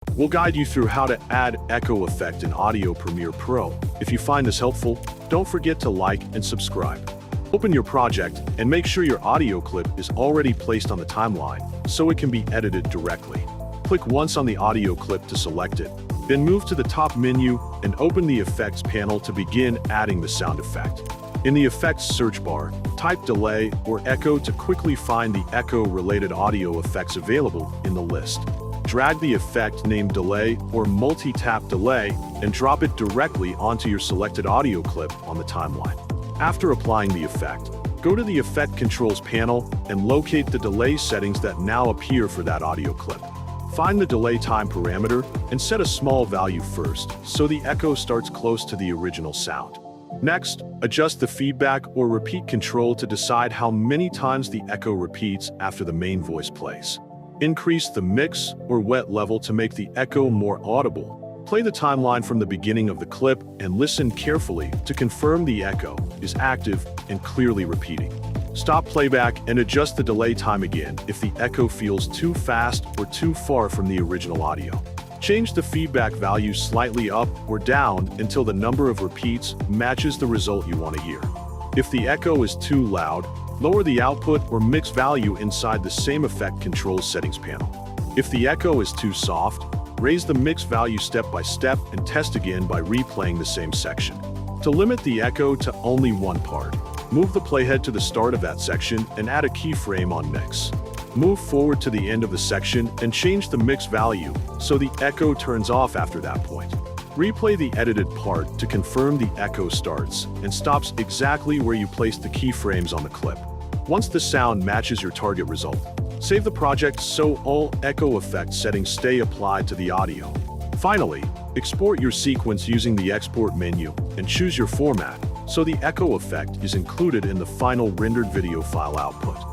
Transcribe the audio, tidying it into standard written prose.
We'll guide you through how to add echo effect in Audio Premiere Pro. If you find this helpful, don't forget to like and subscribe. Open your project and make sure your audio clip is already placed on the timeline so it can be edited directly. Click once on the audio clip to select it, then move to the top menu and open the Effects panel to begin adding the sound effect. In the Effects search bar, type delay or echo to quickly find the echo-related audio effects available in the list. Drag the effect named delay or multi-tap delay and drop it directly onto your selected audio clip on the timeline. After applying the effect, go to the Effect Controls panel and locate the delay settings that now appear for that audio clip. Find the delay time parameter and set a small value first so the echo starts close to the original sound. Next, adjust the feedback or repeat control to decide how many times the echo repeats after the main voice plays. Increase the mix or wet level to make the echo more audible. Play the timeline from the beginning of the clip and listen carefully to confirm the echo is active and clearly repeating. Stop playback and adjust the delay time again if the echo feels too fast or too far from the original audio. Change the feedback value slightly up or down until the number of repeats matches the result you want to hear. If the echo is too loud, lower the output or mix value inside the same Effect Controls settings panel. If the echo is too soft, raise the mix value step by step and test again by replaying the same section. To limit the echo to only one part, move the playhead to the start of that section and add a keyframe on mix. Move forward to the end of the section and change the mix value so the echo turns off after that point. Replay the edited part to confirm the echo starts and stops exactly where you placed the keyframes on the clip. Once the sound matches your target result, save the project so all echo effect settings stay applied to the audio. Finally, export your sequence using the export menu and choose your format so the echo effect is included in the final rendered video file output.